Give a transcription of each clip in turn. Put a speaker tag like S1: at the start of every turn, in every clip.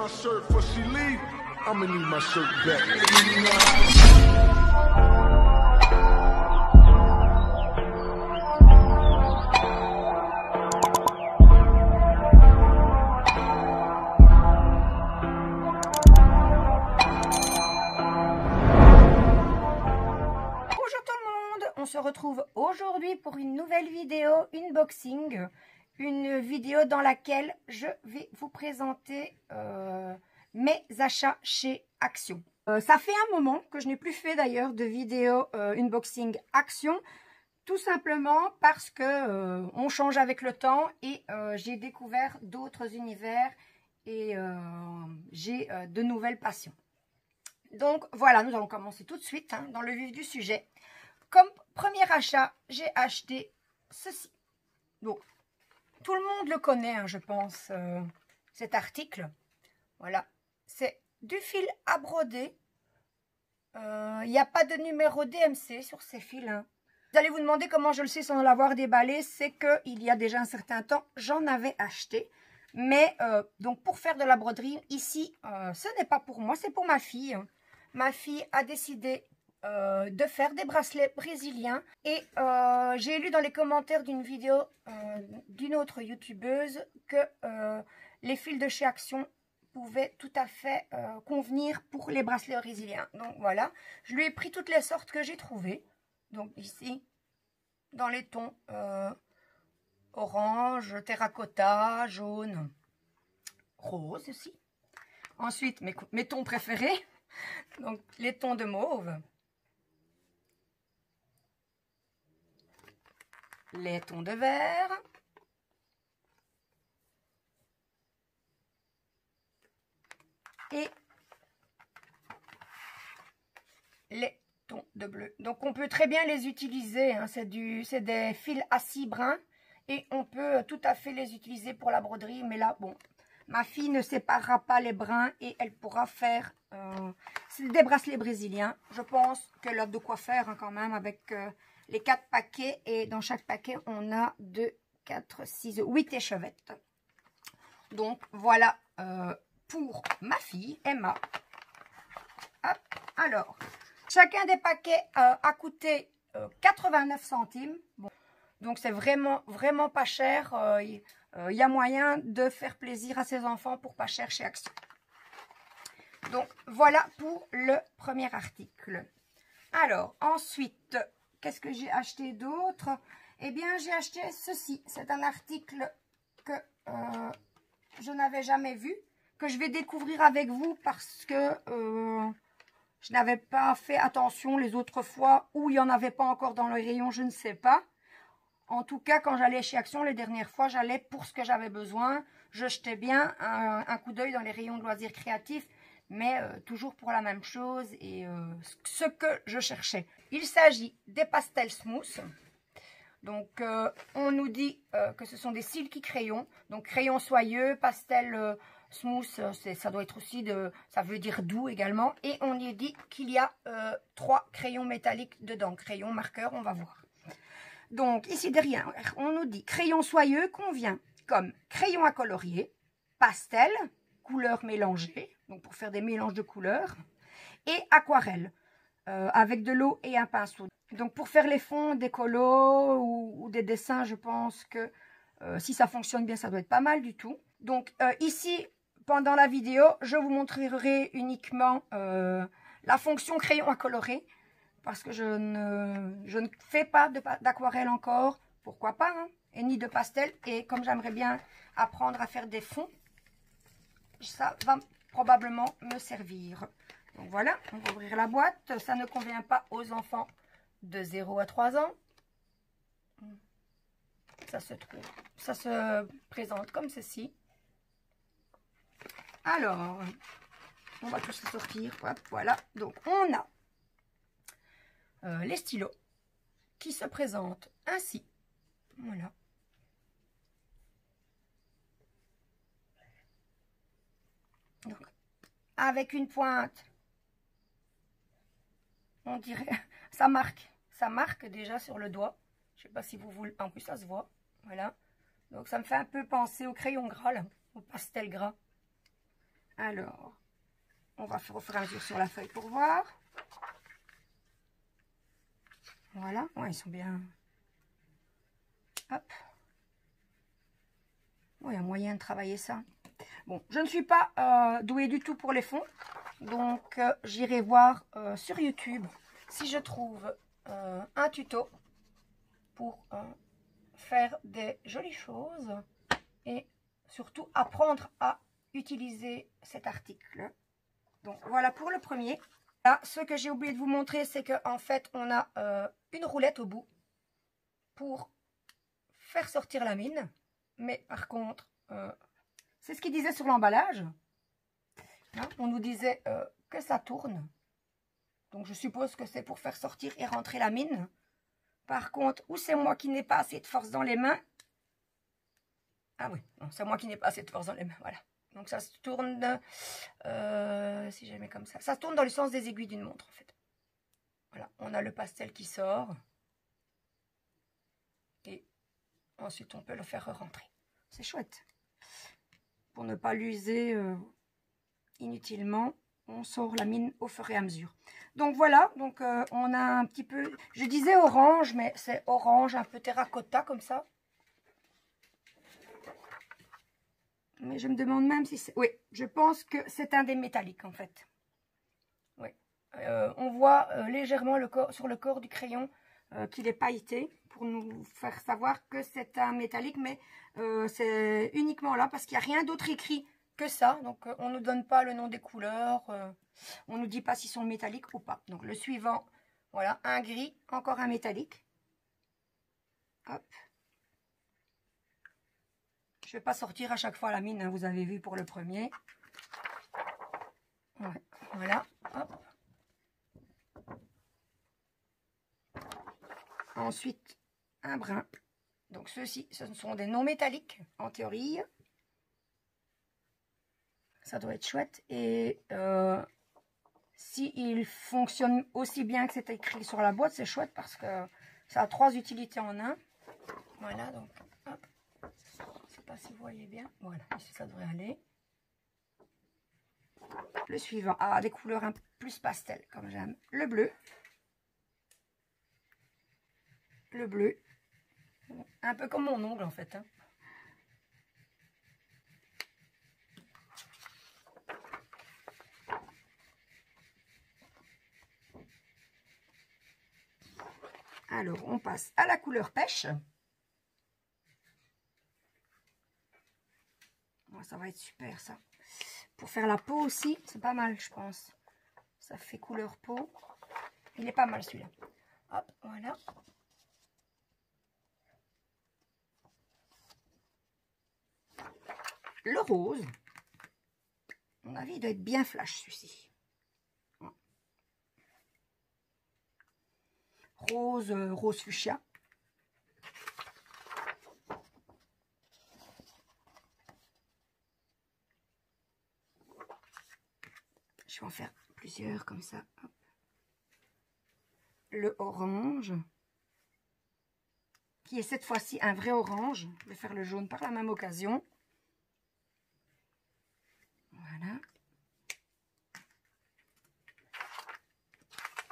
S1: my shirt before she leave, I'ma need my shirt back.
S2: On se retrouve aujourd'hui pour une nouvelle vidéo unboxing, une vidéo dans laquelle je vais vous présenter mes achats chez Action. Ça fait un moment que je n'ai plus fait d'ailleurs de vidéo unboxing Action, tout simplement parce que on change avec le temps et j'ai découvert d'autres univers et j'ai de nouvelles passions. Donc voilà, nous allons commencer tout de suite hein, dans le vif du sujet. Comme premier achat, j'ai acheté ceci. Donc, tout le monde le connaît, hein, je pense, cet article. Voilà, c'est du fil à broder. Il n'y a pas de numéro DMC sur ces fils. Hein. Vous allez vous demander comment je le sais sans l'avoir déballé. C'est qu'il y a déjà un certain temps, j'en avais acheté. Mais, donc, pour faire de la broderie, ici, ce n'est pas pour moi, c'est pour ma fille. Ma fille a décidé de faire des bracelets brésiliens et j'ai lu dans les commentaires d'une vidéo d'une autre youtubeuse que les fils de chez Action pouvaient tout à fait convenir pour les bracelets brésiliens. Donc voilà, je lui ai pris toutes les sortes que j'ai trouvées. Donc ici, dans les tons orange, terracotta, jaune, rose aussi. Ensuite, mes tons préférés, donc les tons de mauve. Les tons de vert, et les tons de bleu. Donc on peut très bien les utiliser, hein. C'est des fils à 6 brins et on peut tout à fait les utiliser pour la broderie. Mais là, bon, ma fille ne séparera pas les brins et elle pourra faire des bracelets brésiliens. Je pense qu'elle a de quoi faire hein, quand même avec... les 4 paquets et dans chaque paquet on a 2, 4, 6, 8 échevettes. Donc voilà pour ma fille Emma. Hop. Alors, chacun des paquets a coûté 89 centimes. Bon. Donc c'est vraiment pas cher. Il y a moyen de faire plaisir à ses enfants pour pas cher chez Action. Donc voilà pour le premier article. Alors ensuite... qu'est-ce que j'ai acheté d'autre? Eh bien, j'ai acheté ceci. C'est un article que je n'avais jamais vu, que je vais découvrir avec vous parce que je n'avais pas fait attention les autres fois ou il n'y en avait pas encore dans le rayon, je ne sais pas. En tout cas, quand j'allais chez Action, les dernières fois, j'allais pour ce que j'avais besoin. Je jetais bien un coup d'œil dans les rayons de loisirs créatifs. Mais toujours pour la même chose et ce que je cherchais. Il s'agit des pastels smooth. Donc, on nous dit que ce sont des silky crayons. Donc, crayons soyeux, pastel smooth, ça doit être aussi ça veut dire doux également. Et on y dit qu'il y a 3 crayons métalliques dedans. Crayons marqueurs, on va voir. Donc, ici derrière, on nous dit crayon soyeux convient comme crayon à colorier, pastel, couleurs mélangées. Donc pour faire des mélanges de couleurs, et aquarelle, avec de l'eau et un pinceau. Donc pour faire les fonds, des colos ou des dessins, je pense que si ça fonctionne bien, ça doit être pas mal du tout. Donc ici, pendant la vidéo, je vous montrerai uniquement la fonction crayon à colorer, parce que je ne fais pas d'aquarelle encore, pourquoi pas, hein, et ni de pastel, et comme j'aimerais bien apprendre à faire des fonds, ça va probablement me servir. Donc voilà, on va ouvrir la boîte. Ça ne convient pas aux enfants de 0 à 3 ans. Ça se présente comme ceci. Alors, on va tous les sortir. Hop, voilà, donc on a les stylos qui se présentent ainsi. Voilà. Donc, avec une pointe, on dirait, ça marque déjà sur le doigt. Je sais pas si vous voulez, en plus ça se voit, voilà. Donc ça me fait un peu penser au crayon gras là, au pastel gras. Alors, on va faire au fur et à mesure sur la feuille pour voir. Voilà, ouais, ils sont bien. Hop. Il y a moyen de travailler ça. Bon, je ne suis pas douée du tout pour les fonds. Donc, j'irai voir sur YouTube si je trouve un tuto pour faire des jolies choses. Et surtout, apprendre à utiliser cet article. Donc, voilà pour le premier. Là, ce que j'ai oublié de vous montrer, c'est qu'en fait, on a une roulette au bout pour faire sortir la mine. Mais par contre, c'est ce qu'il disait sur l'emballage. Hein, on nous disait que ça tourne. Donc, je suppose que c'est pour faire sortir et rentrer la mine. Par contre, ou c'est moi qui n'ai pas assez de force dans les mains. Ah oui, c'est moi qui n'ai pas assez de force dans les mains, voilà. Donc, ça se tourne, si je mets comme ça, ça tourne dans le sens des aiguilles d'une montre, en fait. Voilà, on a le pastel qui sort. Et ensuite, on peut le faire rentrer. C'est chouette. Pour ne pas l'user inutilement, on sort la mine au fur et à mesure. Donc, voilà, donc on a un petit peu, je disais orange, mais c'est orange un peu terracotta, comme ça. Mais je me demande même si c'est... Oui, je pense que c'est un des métalliques, en fait. Oui. On voit légèrement sur le corps du crayon qu'il est pailleté pour nous faire savoir que c'est un métallique. Mais c'est uniquement là parce qu'il n'y a rien d'autre écrit que ça. Donc, on ne nous donne pas le nom des couleurs. On ne nous dit pas s'ils sont métalliques ou pas. Donc, le suivant, voilà, un gris, encore un métallique. Hop. Je ne vais pas sortir à chaque fois la mine, hein, vous avez vu pour le premier. Ouais, voilà. Hop. Ensuite, un brun. Donc ceux-ci, ce sont des non métalliques, en théorie. Ça doit être chouette. Et s'il fonctionne aussi bien que c'est écrit sur la boîte, c'est chouette parce que ça a 3 utilités en un. Voilà, donc hop. Si vous voyez bien, voilà, ici ça devrait aller. Le suivant, des couleurs un peu plus pastel, comme j'aime. Le bleu, un peu comme mon ongle en fait. Hein. Alors, on passe à la couleur pêche. Ça va être super ça. Pour faire la peau aussi, c'est pas mal je pense. Ça fait couleur peau. Il est pas mal celui-là. Hop, voilà. Le rose. À mon avis, il doit être bien flash celui-ci. Rose fuchsia. Je vais en faire plusieurs comme ça. Hop. Le orange, qui est cette fois-ci un vrai orange. Je vais faire le jaune par la même occasion. Voilà.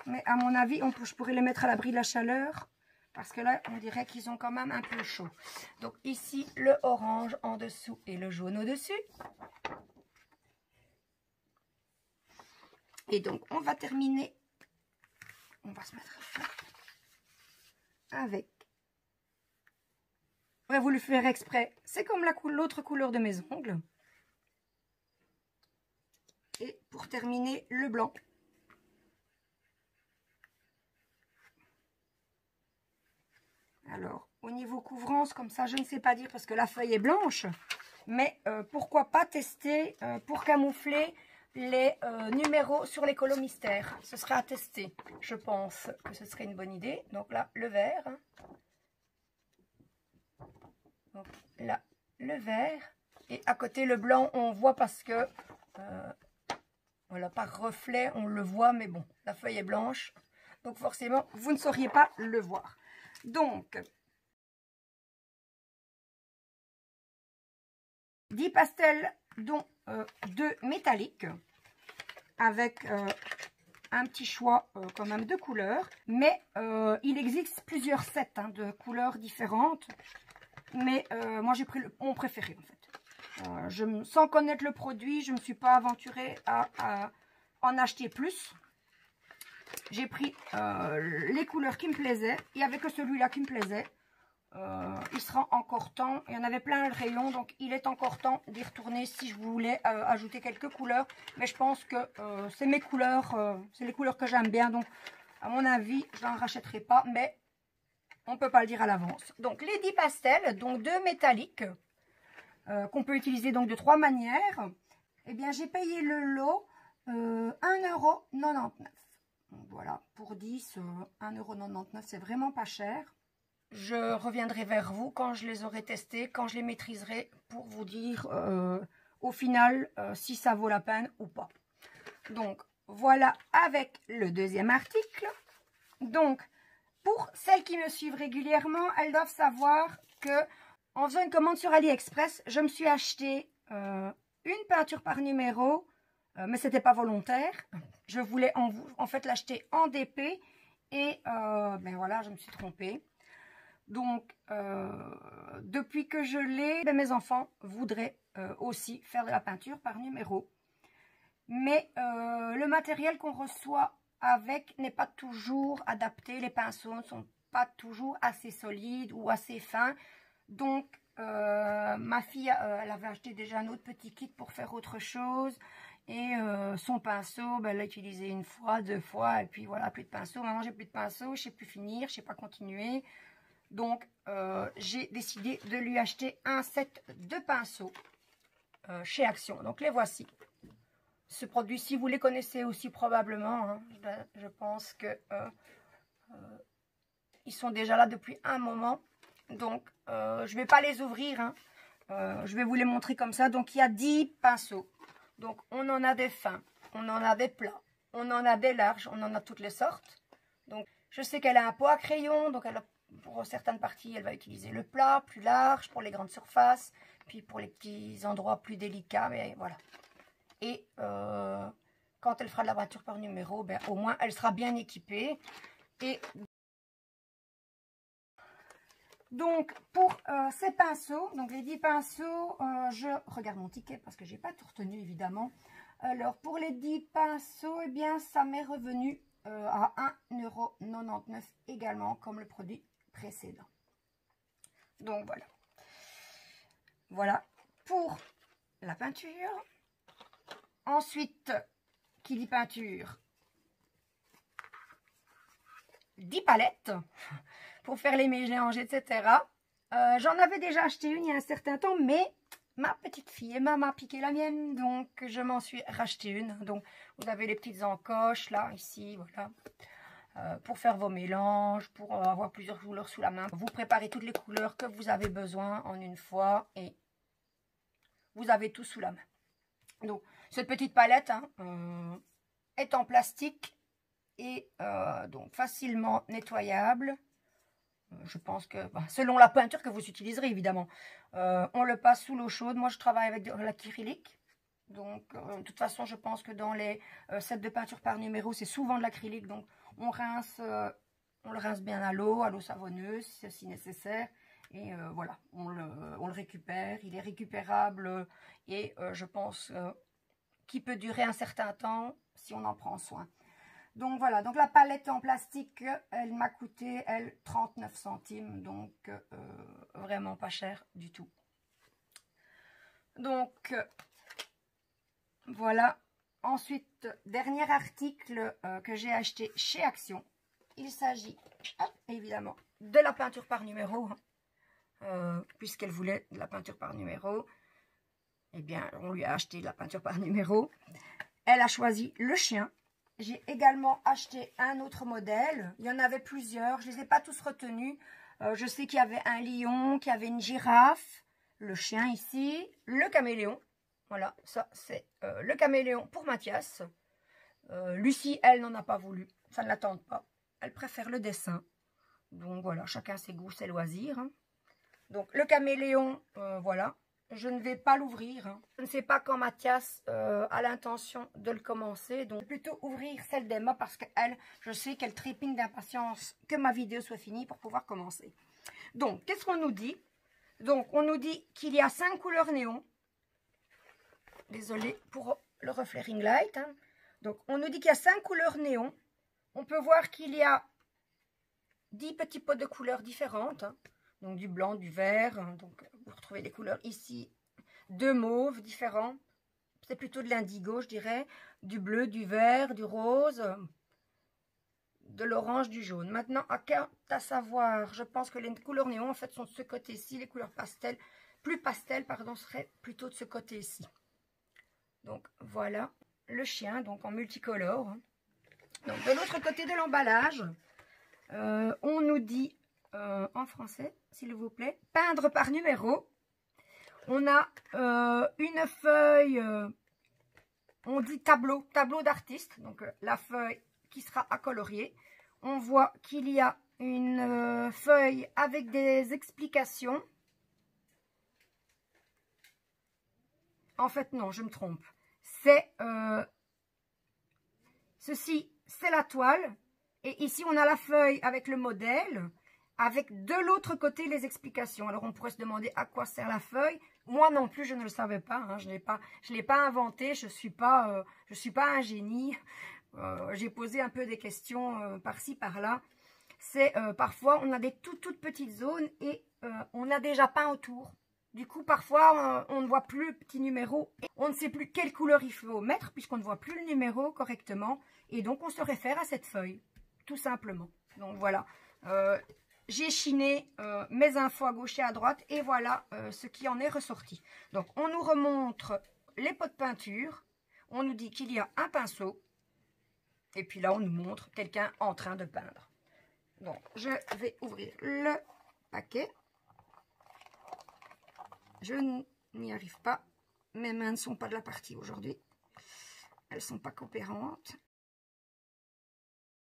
S2: Mais à mon avis, je pourrais les mettre à l'abri de la chaleur. Parce que là, on dirait qu'ils ont quand même un peu chaud. Donc ici, le orange en dessous et le jaune au-dessus. Et donc, on va terminer. On va se mettre avec. J'aurais voulu faire exprès. C'est comme l'autre couleur de mes ongles. Et pour terminer, le blanc. Alors, au niveau couvrance, comme ça, je ne sais pas dire parce que la feuille est blanche. Mais pourquoi pas tester pour camoufler les numéros sur les colos mystères. Ce serait à tester. Je pense que ce serait une bonne idée. Donc là, le vert. Donc là, le vert. Et à côté, le blanc, on voit parce que, voilà, par reflet, on le voit. Mais bon, la feuille est blanche. Donc forcément, vous ne sauriez pas le voir. Donc, 10 pastels dont 2 métalliques avec un petit choix quand même de couleurs. Mais il existe plusieurs sets hein, de couleurs différentes. Mais moi, j'ai pris mon préféré en fait. Sans connaître le produit, je ne me suis pas aventurée à en acheter plus. J'ai pris les couleurs qui me plaisaient. Il n'y avait que celui-là qui me plaisait. Il sera encore temps. Il y en avait plein le rayon. Donc, il est encore temps d'y retourner si je voulais ajouter quelques couleurs. Mais je pense que c'est mes couleurs. C'est les couleurs que j'aime bien. Donc, à mon avis, je n'en rachèterai pas. Mais on ne peut pas le dire à l'avance. Donc, les 10 pastels. Donc, 2 métalliques. Qu'on peut utiliser donc de 3 manières. Eh bien, j'ai payé le lot 1,99 €. Voilà, pour 10, 1,99 €, c'est vraiment pas cher. Je reviendrai vers vous quand je les aurai testés, quand je les maîtriserai, pour vous dire au final si ça vaut la peine ou pas. Donc, voilà avec le deuxième article. Donc, pour celles qui me suivent régulièrement, elles doivent savoir que en faisant une commande sur AliExpress, je me suis acheté une peinture par numéro, mais ce n'était pas volontaire. Je voulais en fait l'acheter en DP et ben voilà, je me suis trompée. Donc, depuis que je l'ai, ben mes enfants voudraient aussi faire de la peinture par numéro. Mais le matériel qu'on reçoit avec n'est pas toujours adapté. Les pinceaux ne sont pas toujours assez solides ou assez fins. Donc, ma fille, elle avait acheté déjà un autre petit kit pour faire autre chose. Et son pinceau, ben, elle l'a utilisé une fois, 2 fois. Et puis voilà, plus de pinceau. Maintenant, j'ai plus de pinceau. Je ne sais plus finir. Je ne sais pas continuer. Donc, j'ai décidé de lui acheter un set de pinceaux chez Action. Donc, les voici. Ce produit-ci, vous les connaissez aussi probablement. Hein. Je pense que ils sont déjà là depuis un moment. Donc, je ne vais pas les ouvrir. Hein. Je vais vous les montrer comme ça. Donc, il y a 10 pinceaux. Donc, on en a des fins, on en a des plats, on en a des larges, on en a toutes les sortes. Donc, je sais qu'elle a un pot à crayon. Donc, pour certaines parties, elle va utiliser le plat, plus large, pour les grandes surfaces. Puis, pour les petits endroits plus délicats. Mais voilà. Et quand elle fera de la peinture par numéro, ben, au moins, elle sera bien équipée. Et donc, pour ces pinceaux, donc les 10 pinceaux, je regarde mon ticket parce que je n'ai pas tout retenu, évidemment. Alors, pour les 10 pinceaux, eh bien, ça m'est revenu à 1,99 € également, comme le produit précédent. Donc, voilà. Voilà pour la peinture. Ensuite, qui dit peinture, 10 palettes pour faire les mélanges, etc. J'en avais déjà acheté une il y a un certain temps, mais ma petite fille Emma m'a piqué la mienne, donc je m'en suis racheté une. Donc, vous avez les petites encoches, là, ici, voilà. Pour faire vos mélanges, pour avoir plusieurs couleurs sous la main. Vous préparez toutes les couleurs que vous avez besoin en une fois et vous avez tout sous la main. Donc, cette petite palette hein, est en plastique et donc facilement nettoyable. Je pense que, selon la peinture que vous utiliserez, évidemment, on le passe sous l'eau chaude. Moi, je travaille avec de l'acrylique. Donc, de toute façon, je pense que dans les sets de peinture par numéro, c'est souvent de l'acrylique. Donc, on le rince bien à l'eau savonneuse, si nécessaire. Et voilà, on le récupère. Il est récupérable et je pense qu'il peut durer un certain temps si on en prend soin. Donc voilà, donc la palette en plastique, elle m'a coûté, elle, 39 centimes. Donc vraiment pas cher du tout. Donc voilà. Ensuite, dernier article que j'ai acheté chez Action. Il s'agit, évidemment, de la peinture par numéro. Puisqu'elle voulait de la peinture par numéro. Eh bien, on lui a acheté de la peinture par numéro. Elle a choisi le chien. J'ai également acheté un autre modèle. Il y en avait plusieurs. Je ne les ai pas tous retenus. Je sais qu'il y avait un lion, qu'il y avait une girafe, le chien ici, le caméléon. Voilà, ça c'est le caméléon pour Mathias. Lucie, elle n'en a pas voulu. Ça ne la tente pas. Elle préfère le dessin. Donc voilà, chacun ses goûts, ses loisirs. Hein. Donc le caméléon, voilà. je ne vais pas l'ouvrir. Hein. Je ne sais pas quand Mathias a l'intention de le commencer. Donc, plutôt ouvrir celle d'Emma parce qu'elle, je sais qu'elle trépigne d'impatience que ma vidéo soit finie pour pouvoir commencer. Donc, qu'est-ce qu'on nous dit? Donc, on nous dit qu'il y a 5 couleurs néon. Désolée pour le reflet ring light. Hein. Donc, on nous dit qu'il y a 5 couleurs néon. On peut voir qu'il y a 10 petits pots de couleurs différentes. Hein. Donc, du blanc, du vert. Hein. Donc, vous retrouvez des couleurs ici. 2 mauves différents. C'est plutôt de l'indigo, je dirais. Du bleu, du vert, du rose, de l'orange, du jaune. Maintenant, à savoir, je pense que les couleurs néon, en fait, sont de ce côté-ci. Les couleurs pastel, plus pastel, pardon, seraient plutôt de ce côté-ci. Donc, voilà le chien, donc en multicolore. Donc, de l'autre côté de l'emballage, on nous dit, en français, s'il vous plaît, peindre par numéro. On a une feuille, on dit tableau d'artiste, donc la feuille qui sera à colorier. On voit qu'il y a une feuille avec des explications. En fait, non, je me trompe. C'est ceci, c'est la toile. Et ici, on a la feuille avec le modèle, avec de l'autre côté les explications. Alors, on pourrait se demander à quoi sert la feuille. Moi non plus, je ne le savais pas. Hein, je ne l'ai pas inventé. Je suis pas un génie. J'ai posé un peu des questions par-ci, par-là. C'est parfois, on a des toutes petites zones et on a déjà peint autour. Du coup, parfois, on ne voit plus le petit numéro. Et on ne sait plus quelle couleur il faut mettre puisqu'on ne voit plus le numéro correctement. Et donc, on se réfère à cette feuille, tout simplement. Donc, voilà. J'ai chiné mes infos à gauche et à droite. Et voilà ce qui en est ressorti. Donc, on nous remontre les pots de peinture. On nous dit qu'il y a un pinceau. Et puis là, on nous montre quelqu'un en train de peindre. Donc, je vais ouvrir le paquet. Je n'y arrive pas. Mes mains ne sont pas de la partie aujourd'hui. Elles ne sont pas coopérantes.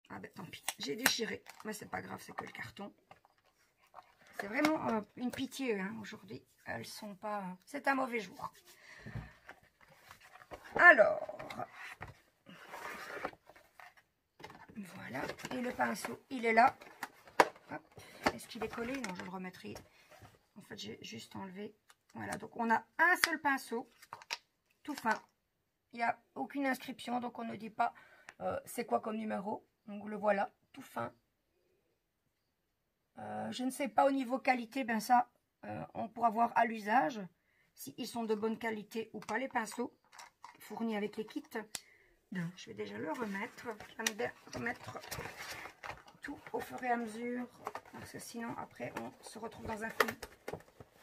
S2: Ah ben tant pis, j'ai déchiré. Mais c'est pas grave, c'est que le carton. C'est vraiment une pitié hein, aujourd'hui. Elles sont pas... C'est un mauvais jour. Alors... Voilà. Et le pinceau, il est là. Est-ce qu'il est collé? Non, je le remettrai. En fait, j'ai juste enlevé... Voilà, donc on a un seul pinceau, tout fin. Il n'y a aucune inscription, donc on ne dit pas c'est quoi comme numéro. Donc le voilà, tout fin. Je ne sais pas au niveau qualité, ben ça, on pourra voir à l'usage s'ils sont de bonne qualité ou pas les pinceaux fournis avec les kits. Je vais déjà le remettre. Je vais remettre tout au fur et à mesure, parce que sinon après on se retrouve dans un film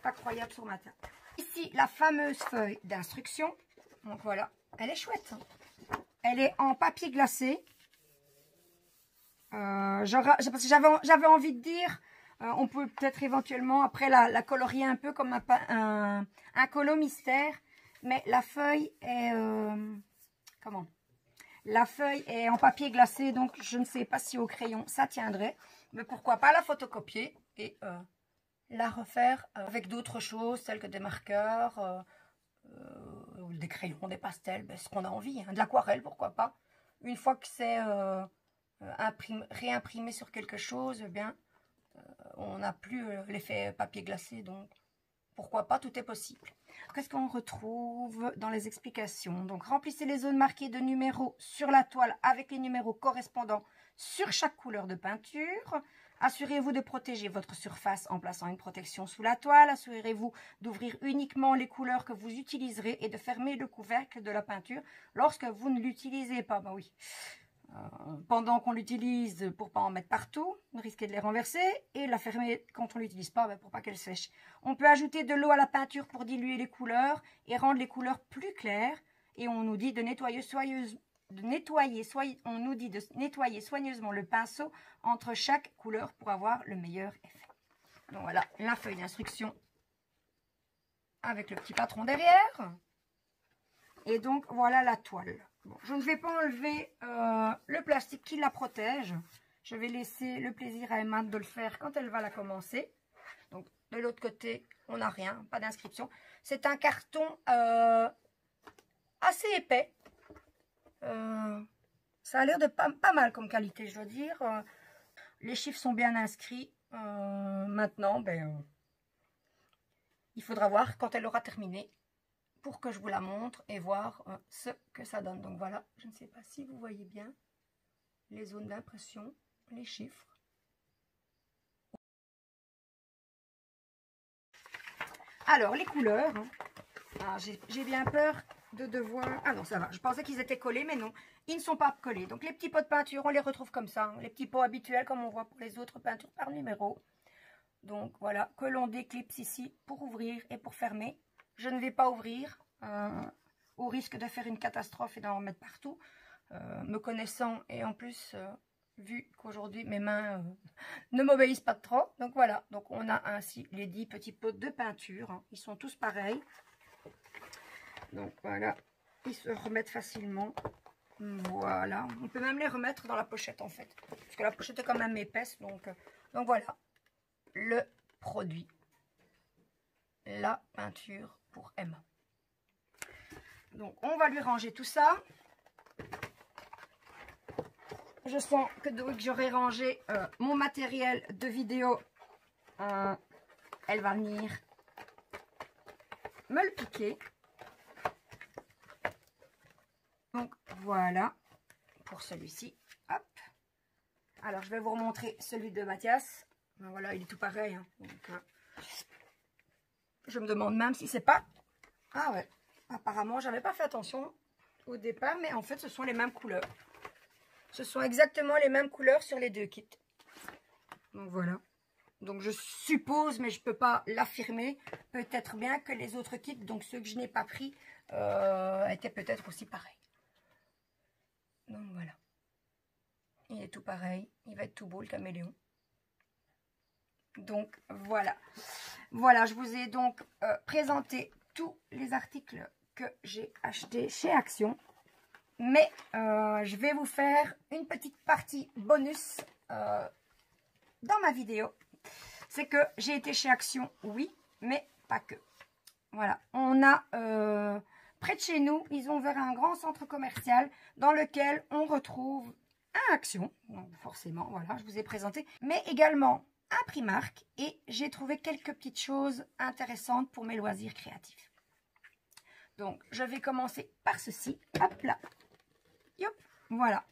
S2: pas croyable sur ma table. Ici, la fameuse feuille d'instruction. Donc voilà, elle est chouette. Elle est en papier glacé. Parce que j'avais envie de dire, on peut peut-être éventuellement après la colorier un peu comme un colo mystère. Mais la feuille est... comment? La feuille est en papier glacé, donc je ne sais pas si au crayon ça tiendrait. Mais pourquoi pas la photocopier et... la refaire avec d'autres choses telles que des marqueurs, des crayons, des pastels, ben, ce qu'on a envie, hein, de l'aquarelle, pourquoi pas. Une fois que c'est réimprimé sur quelque chose, eh bien, on n'a plus l'effet papier glacé, donc pourquoi pas, tout est possible. Qu'est-ce qu'on retrouve dans les explications? Donc, remplissez les zones marquées de numéros sur la toile avec les numéros correspondants sur chaque couleur de peinture. Assurez-vous de protéger votre surface en plaçant une protection sous la toile. Assurez-vous d'ouvrir uniquement les couleurs que vous utiliserez et de fermer le couvercle de la peinture lorsque vous ne l'utilisez pas. Ben oui. Pendant qu'on l'utilise pour ne pas en mettre partout, risquer de les renverser et la fermer quand on ne l'utilise pas ben pour pas qu'elle sèche. On peut ajouter de l'eau à la peinture pour diluer les couleurs et rendre les couleurs plus claires. Et on nous dit de nettoyer soigneusement le pinceau entre chaque couleur pour avoir le meilleur effet. Donc voilà la feuille d'instruction avec le petit patron derrière. Et donc voilà la toile. Bon, je ne vais pas enlever le plastique qui la protège. Je vais laisser le plaisir à Emma de le faire quand elle va la commencer. Donc De l'autre côté, on n'a rien, pas d'inscription. C'est un carton assez épais. Ça a l'air de pas mal comme qualité, je dois dire. Les chiffres sont bien inscrits. Maintenant, ben, il faudra voir quand elle aura terminé pour que je vous la montre et voir ce que ça donne. Donc voilà, je ne sais pas si vous voyez bien les zones d'impression, les chiffres. Alors, les couleurs. Ah, j'ai bien peur de devoir... Ah non, ça va. Je pensais qu'ils étaient collés, mais non. Ils ne sont pas collés. Donc, les petits pots de peinture, on les retrouve comme ça. Hein. Les petits pots habituels, comme on voit pour les autres peintures par numéro. Donc, voilà. Que l'on déclipse ici pour ouvrir et pour fermer. Je ne vais pas ouvrir au risque de faire une catastrophe et d'en mettre partout. Me connaissant et en plus... vu qu'aujourd'hui mes mains ne m'obéissent pas trop. Donc voilà, donc on a ainsi les 10 petits pots de peinture. Hein. Ils sont tous pareils. Donc voilà, ils se remettent facilement. Voilà, on peut même les remettre dans la pochette en fait. Parce que la pochette est quand même épaisse. Donc voilà, le produit. La peinture pour Emma. Donc on va lui ranger tout ça. Je sens que dès que j'aurai rangé mon matériel de vidéo, elle va venir me le piquer. Donc voilà pour celui-ci. Hop. Alors je vais vous remontrer celui de Mathias. Ben, voilà, il est tout pareil. Hein. Donc, je me demande même si c'est pas... Ah ouais, apparemment j'avais pas fait attention au départ, mais en fait ce sont les mêmes couleurs. Ce sont exactement les mêmes couleurs sur les deux kits. Donc voilà. Donc je suppose, mais je ne peux pas l'affirmer, peut-être bien que les autres kits, donc ceux que je n'ai pas pris, étaient peut-être aussi pareils. Donc voilà. Il est tout pareil. Il va être tout beau le caméléon. Donc voilà. Voilà, je vous ai donc présenté tous les articles que j'ai achetés chez Action. Mais je vais vous faire une petite partie bonus dans ma vidéo. C'est que j'ai été chez Action, oui, mais pas que. Voilà, on a près de chez nous, ils ont ouvert un grand centre commercial dans lequel on retrouve un Action. Donc forcément, voilà, je vous ai présenté. Mais également un Primark et j'ai trouvé quelques petites choses intéressantes pour mes loisirs créatifs. Donc, je vais commencer par ceci. Hop là. Yop, voilà.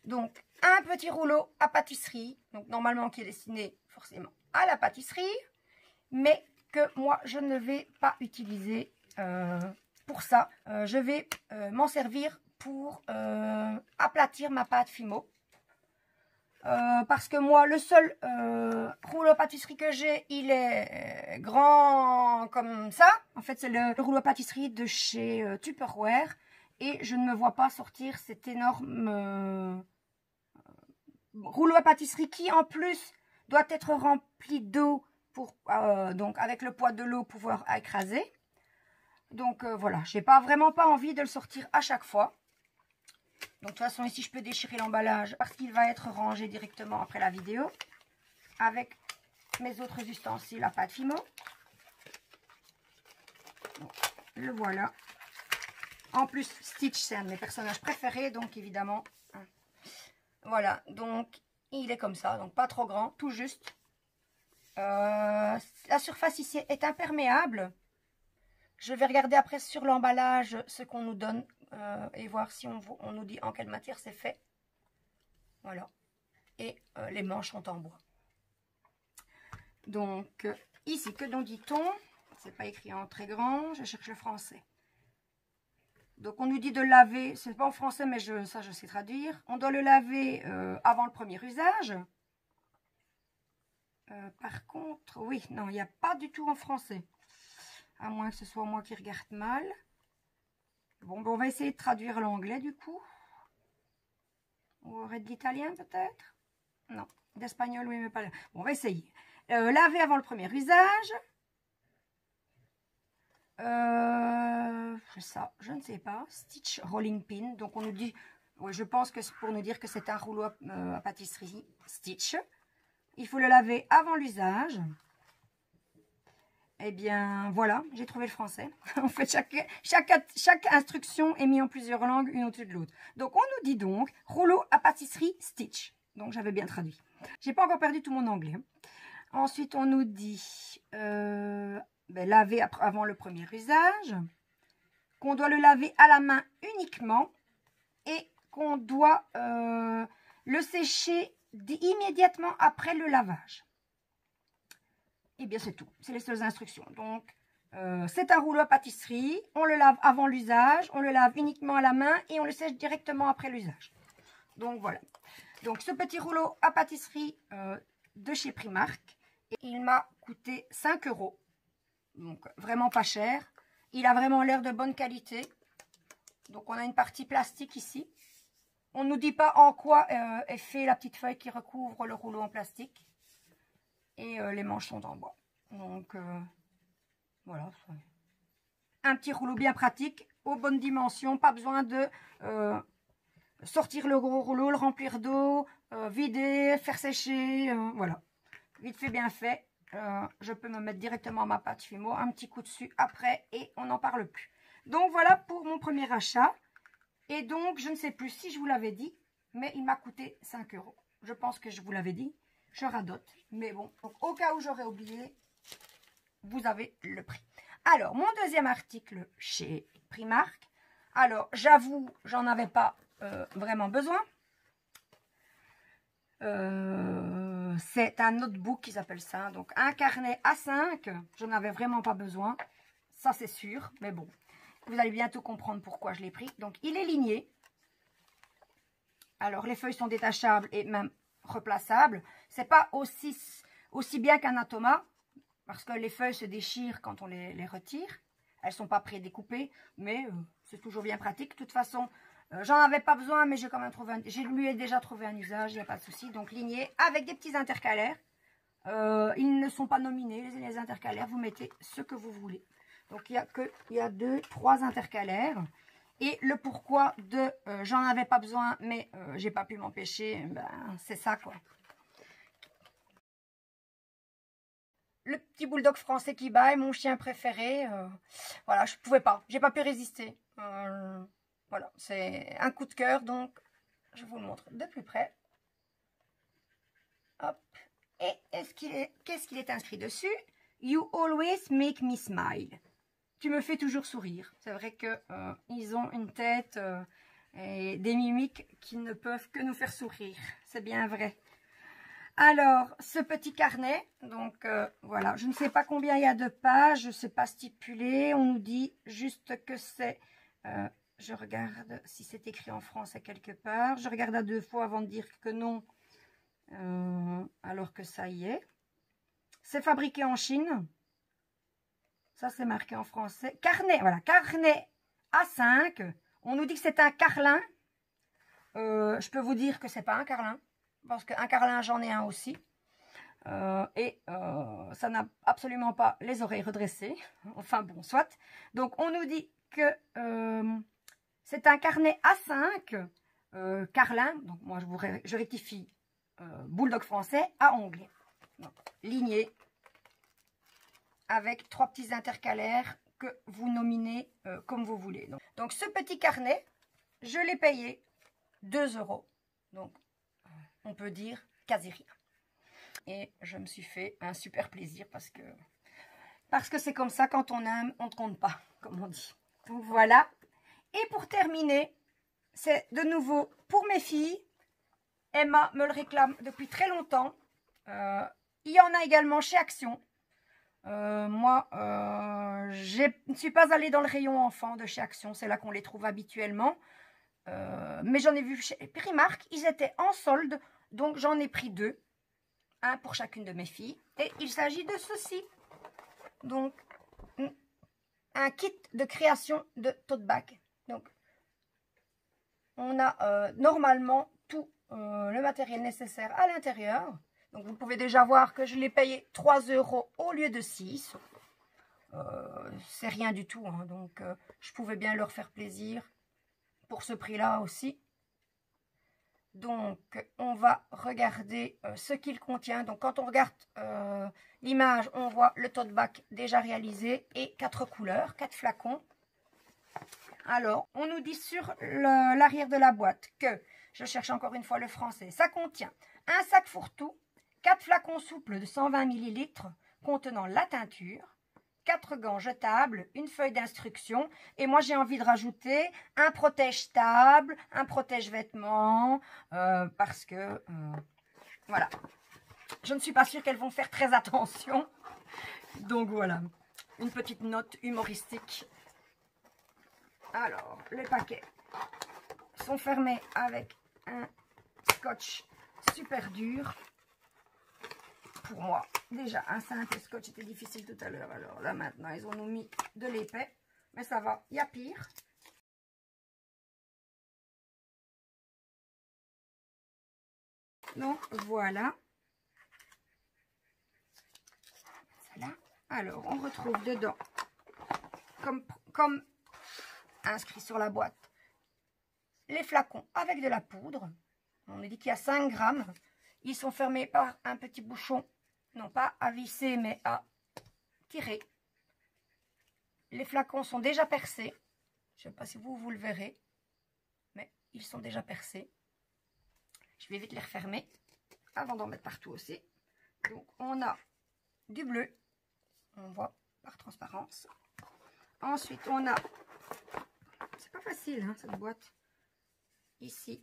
S2: Donc, un petit rouleau à pâtisserie. Donc, normalement, qui est destiné forcément à la pâtisserie. Mais que moi, je ne vais pas utiliser pour ça. Je vais m'en servir pour aplatir ma pâte Fimo. Parce que moi, le seul rouleau à pâtisserie que j'ai, il est grand comme ça. En fait, c'est le rouleau à pâtisserie de chez Tupperware. Et je ne me vois pas sortir cet énorme rouleau à pâtisserie qui, en plus, doit être rempli d'eau pour, donc, avec le poids de l'eau, pouvoir écraser. Donc, voilà, j'ai vraiment pas envie de le sortir à chaque fois. Donc, de toute façon, ici, je peux déchirer l'emballage parce qu'il va être rangé directement après la vidéo. Avec mes autres ustensiles à pâte Fimo. Donc, le voilà. En plus, Stitch, c'est un de mes personnages préférés, donc évidemment. Voilà, donc il est comme ça, donc pas trop grand, tout juste. La surface ici est imperméable. Je vais regarder après sur l'emballage ce qu'on nous donne et voir si on nous dit en quelle matière c'est fait. Voilà. Et les manches sont en bois. Donc, ici, que dont dit-on? C'est pas écrit en très grand, je cherche le français. Donc, on nous dit de laver, c'est pas en français, mais ça, je sais traduire. On doit le laver avant le premier usage. Par contre, oui, non, il n'y a pas du tout en français. À moins que ce soit moi qui regarde mal. Bon, on va essayer de traduire l'anglais, du coup. Ou aurait de l'italien, peut-être? Non, d'espagnol, oui, mais pas... Bon, on va essayer. Laver avant le premier usage. Ça, je ne sais pas. Stitch Rolling Pin. Donc, on nous dit... Oui, je pense que c'est pour nous dire que c'est un rouleau à pâtisserie Stitch. Il faut le laver avant l'usage. eh bien, voilà, j'ai trouvé le français. En fait, chaque instruction est mise en plusieurs langues, une au-dessus de l'autre. Donc, on nous dit donc rouleau à pâtisserie Stitch. Donc, j'avais bien traduit. J'ai pas encore perdu tout mon anglais. Ensuite, on nous dit laver avant le premier usage, qu'on doit le laver à la main uniquement et qu'on doit le sécher immédiatement après le lavage. Et bien, c'est tout. C'est les seules instructions. Donc, c'est un rouleau à pâtisserie. On le lave avant l'usage. On le lave uniquement à la main et on le sèche directement après l'usage. Donc, voilà. Donc, ce petit rouleau à pâtisserie de chez Primark, il m'a coûté 5 €. Donc, vraiment pas cher. Il a vraiment l'air de bonne qualité. Donc, on a une partie plastique ici. On ne nous dit pas en quoi est fait la petite feuille qui recouvre le rouleau en plastique. Et les manches sont en bois. Donc, voilà. Un petit rouleau bien pratique, aux bonnes dimensions. Pas besoin de sortir le gros rouleau, le remplir d'eau, vider, faire sécher. Voilà. Vite fait, bien fait. Je peux me mettre directement ma pâte Fimo. Un petit coup dessus après et on n'en parle plus. Donc, voilà pour mon premier achat. Et donc, je ne sais plus si je vous l'avais dit, mais il m'a coûté 5 €. Je pense que je vous l'avais dit. Je radote, mais bon, donc au cas où j'aurais oublié, vous avez le prix. Alors, mon deuxième article chez Primark. Alors, j'avoue, j'en avais pas vraiment besoin. C'est un notebook qui s'appelle ça. Donc, un carnet A5. Je n'en avais vraiment pas besoin. Ça, c'est sûr. Mais bon, vous allez bientôt comprendre pourquoi je l'ai pris. Donc, il est ligné. Alors, les feuilles sont détachables et même replaçables. C'est pas aussi bien qu'un Atoma, parce que les feuilles se déchirent quand on les retire. Elles sont pas prédécoupées, mais c'est toujours bien pratique. De toute façon, j'en avais pas besoin, mais j'ai quand même trouvé lui ai déjà trouvé un usage, il n'y a pas de souci. Donc ligné avec des petits intercalaires. Ils ne sont pas nominés, les intercalaires. Vous mettez ce que vous voulez. Donc il y a 2, 3 intercalaires. Et le pourquoi de j'en avais pas besoin, mais j'ai pas pu m'empêcher, ben, c'est ça quoi. Le petit bulldog français qui bat est mon chien préféré. Voilà, je pouvais pas, j'ai pas pu résister. Voilà, c'est un coup de cœur, donc je vous le montre de plus près. Hop. Et qu'est-ce qu'il est inscrit dessus? You always make me smile. Tu me fais toujours sourire. C'est vrai que ils ont une tête et des mimiques qui ne peuvent que nous faire sourire. C'est bien vrai. Alors, ce petit carnet, donc voilà, je ne sais pas combien il y a de pages, je ne sais pas stipulé. On nous dit juste que c'est, je regarde si c'est écrit en français quelque part. Je regarde à 2 fois avant de dire que non, alors que ça y est. C'est fabriqué en Chine. Ça, c'est marqué en français. Carnet, voilà, carnet A5. On nous dit que c'est un carlin. Je peux vous dire que c'est pas un carlin. Parce qu'un carlin, j'en ai un aussi. Ça n'a absolument pas les oreilles redressées. Enfin bon, soit. Donc, on nous dit que c'est un carnet A5 carlin. Donc, moi, je rectifie bulldog français à onglet. Donc, ligné. Avec 3 petits intercalaires que vous nominez comme vous voulez. Donc, ce petit carnet, je l'ai payé 2 €. Donc, on peut dire quasi rien. Et je me suis fait un super plaisir parce que c'est comme ça, quand on aime, on ne compte pas, comme on dit. Donc, voilà. Et pour terminer, c'est de nouveau pour mes filles. Emma me le réclame depuis très longtemps. Il y en a également chez Action. Moi, je ne suis pas allée dans le rayon enfant de chez Action, c'est là qu'on les trouve habituellement. Mais j'en ai vu chez Primark, ils étaient en solde, donc j'en ai pris 2, un pour chacune de mes filles. Et il s'agit de ceci. Donc, un kit de création de tote bag. Donc, on a normalement tout le matériel nécessaire à l'intérieur. Donc, vous pouvez déjà voir que je l'ai payé 3 € au lieu de 6. C'est rien du tout. Hein, donc, je pouvais bien leur faire plaisir pour ce prix-là aussi. Donc, on va regarder ce qu'il contient. Donc, quand on regarde l'image, on voit le tote bag déjà réalisé et 4 couleurs, 4 flacons. Alors, on nous dit sur l'arrière de la boîte que, je cherche encore une fois le français, ça contient un sac fourre-tout, 4 flacons souples de 120 ml contenant la teinture, 4 gants jetables, une feuille d'instruction. Et moi, j'ai envie de rajouter un protège-table, un protège-vêtements, parce que, voilà. Je ne suis pas sûre qu'elles vont faire très attention. Donc, voilà. Une petite note humoristique. Alors, les paquets sont fermés avec un scotch super dur. Pour moi, déjà, un simple scotch était difficile tout à l'heure. Alors là, maintenant, ils ont nous mis de l'épais. Mais ça va, il y a pire. Donc, voilà. Voilà. Alors, on retrouve dedans, comme inscrit sur la boîte, les flacons avec de la poudre. On a dit qu'il y a 5 grammes. Ils sont fermés par un petit bouchon, non pas à visser, mais à tirer. Les flacons sont déjà percés. Je ne sais pas si vous le verrez, mais ils sont déjà percés. Je vais vite les refermer avant d'en mettre partout aussi. Donc, on a du bleu. On voit par transparence. Ensuite, on a... C'est pas facile, hein, cette boîte. Ici.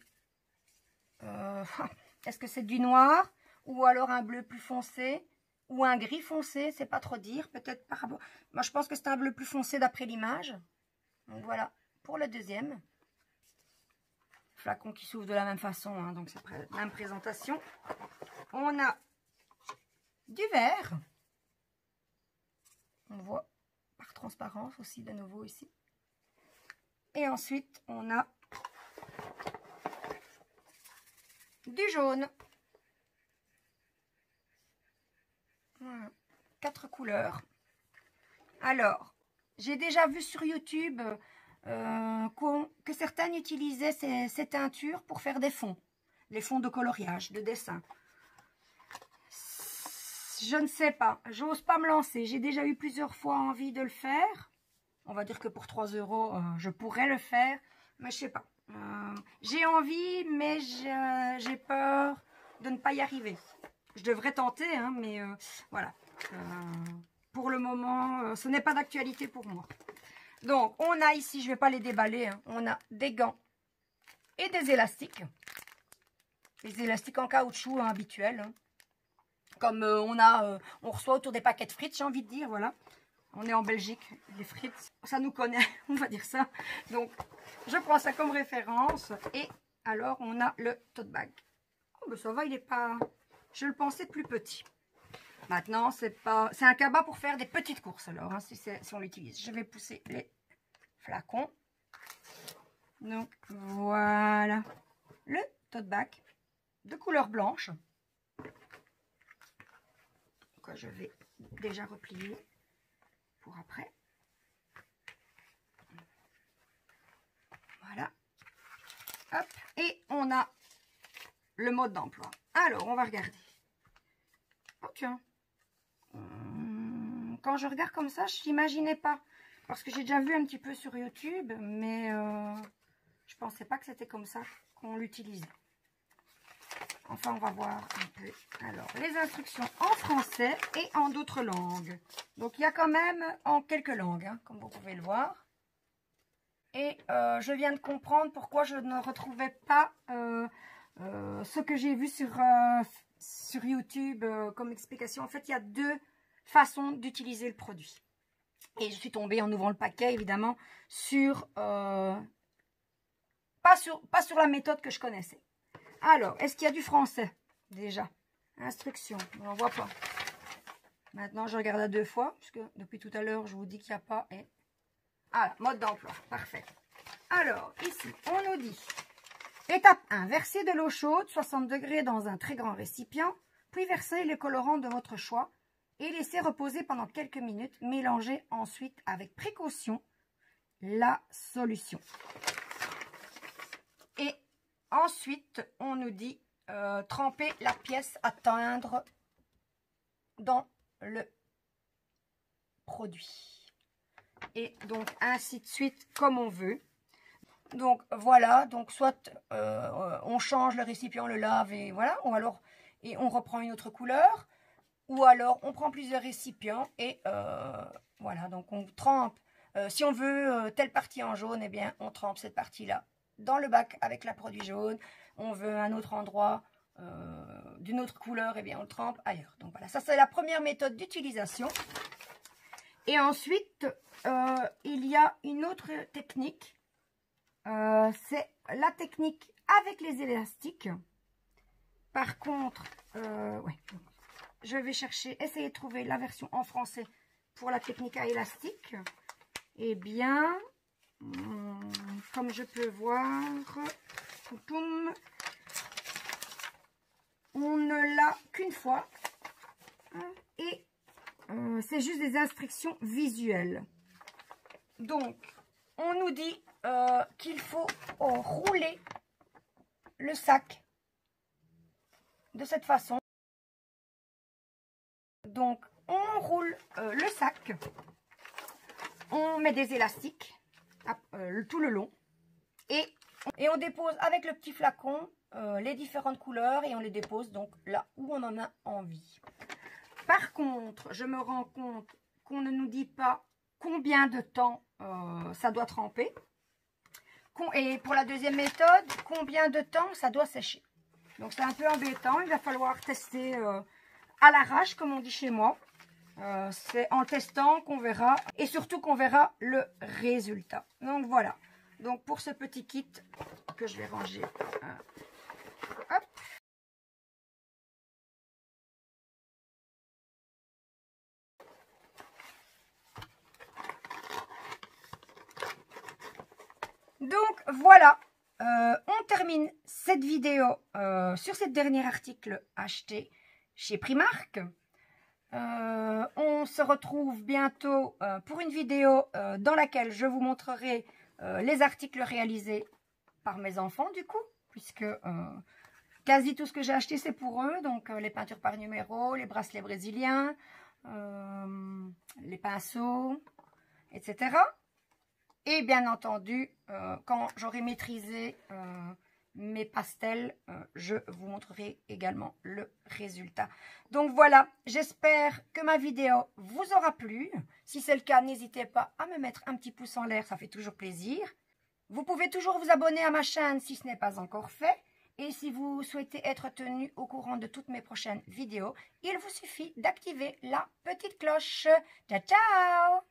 S2: Est-ce que c'est du noir ou alors un bleu plus foncé ou un gris foncé? C'est pas trop dire. Peut-être par rapport... Moi, je pense que c'est un bleu plus foncé d'après l'image. Donc, voilà. Pour le deuxième. Flacon qui s'ouvre de la même façon. Hein, donc, c'est la même présentation. On a du vert. On voit par transparence aussi de nouveau ici. Et ensuite, on a du jaune. Voilà. 4 couleurs. Alors, j'ai déjà vu sur YouTube que certaines utilisaient ces teintures pour faire des fonds. Les fonds de coloriage, de dessin. Je ne sais pas. J'ose pas me lancer. J'ai déjà eu plusieurs fois envie de le faire. On va dire que pour 3 €, je pourrais le faire. Mais je sais pas. J'ai envie, mais j'ai peur de ne pas y arriver. Je devrais tenter, hein, mais voilà. Pour le moment, ce n'est pas d'actualité pour moi. Donc, on a ici, je ne vais pas les déballer, hein, on a des gants et des élastiques. Les élastiques en caoutchouc hein, habituels. Hein. Comme on reçoit autour des paquets de frites, j'ai envie de dire, voilà. On est en Belgique, les frites, ça nous connaît, on va dire ça. Donc, je prends ça comme référence. Et alors, on a le tote bag. Oh, ben ça va, il n'est pas... Je le pensais plus petit. Maintenant, c'est un cabas pour faire des petites courses, alors, hein, si on l'utilise. Je vais pousser les flacons. Donc, voilà. Le tote bag de couleur blanche. Donc, je vais déjà replier pour après. Voilà. Hop. Et on a le mode d'emploi. Alors, on va regarder. Oh, tiens. Quand je regarde comme ça, je n'imaginais pas. Parce que j'ai déjà vu un petit peu sur YouTube, mais je pensais pas que c'était comme ça qu'on l'utilisait. Enfin, on va voir un peu. Alors, les instructions en français et en d'autres langues. Donc, il y a quand même en quelques langues, hein, comme vous pouvez le voir. Et je viens de comprendre pourquoi je ne retrouvais pas ce que j'ai vu sur YouTube comme explication. En fait, il y a 2 façons d'utiliser le produit. Et je suis tombée en ouvrant le paquet, évidemment, sur pas sur la méthode que je connaissais. Alors, est-ce qu'il y a du français déjà? Instruction, on n'en voit pas. Maintenant, je regarde à 2 fois, puisque depuis tout à l'heure, je vous dis qu'il n'y a pas. Et... Ah, mode d'emploi, parfait. Alors, ici, on nous dit, étape 1, verser de l'eau chaude, 60 degrés dans un très grand récipient, puis verser les colorants de votre choix et laisser reposer pendant quelques minutes. Mélangez ensuite avec précaution la solution. Et Ensuite, on nous dit tremper la pièce à teindre dans le produit. Et donc, ainsi de suite, comme on veut. Donc, voilà. Donc, soit on change le récipient, on le lave et voilà. Ou alors, et on reprend une autre couleur. Ou alors, on prend plusieurs récipients et voilà. Donc, on trempe. Si on veut telle partie en jaune, eh bien, on trempe cette partie-là dans le bac avec la produit jaune. On veut un autre endroit d'une autre couleur, eh bien, on le trempe ailleurs. Donc, voilà. Ça, c'est la première méthode d'utilisation. Et ensuite, il y a une autre technique. C'est la technique avec les élastiques. Par contre, ouais, je vais essayer de trouver la version en français pour la technique à élastique. Eh bien, comme je peux voir, on ne l'a qu'une fois. Et c'est juste des instructions visuelles. Donc, on nous dit qu'il faut rouler le sac de cette façon. Donc, on roule le sac. On met des élastiques tout le long. Et on dépose avec le petit flacon les différentes couleurs. Et on les dépose donc là où on en a envie. Par contre, je me rends compte qu'on ne nous dit pas combien de temps ça doit tremper. Et pour la deuxième méthode, combien de temps ça doit sécher. Donc c'est un peu embêtant, il va falloir tester à l'arrache, comme on dit chez moi. C'est en testant qu'on verra, et surtout qu'on verra le résultat. Donc voilà, donc pour ce petit kit que je vais ranger, hop. Donc voilà, on termine cette vidéo sur ce dernier article acheté chez Primark. On se retrouve bientôt pour une vidéo dans laquelle je vous montrerai les articles réalisés par mes enfants du coup, puisque quasi tout ce que j'ai acheté c'est pour eux, donc les peintures par numéro, les bracelets brésiliens, les pinceaux, etc. Et bien entendu, quand j'aurai maîtrisé mes pastels, je vous montrerai également le résultat. Donc voilà, j'espère que ma vidéo vous aura plu. Si c'est le cas, n'hésitez pas à me mettre un petit pouce en l'air, ça fait toujours plaisir. Vous pouvez toujours vous abonner à ma chaîne si ce n'est pas encore fait. Et si vous souhaitez être tenu au courant de toutes mes prochaines vidéos, il vous suffit d'activer la petite cloche. Ciao, ciao!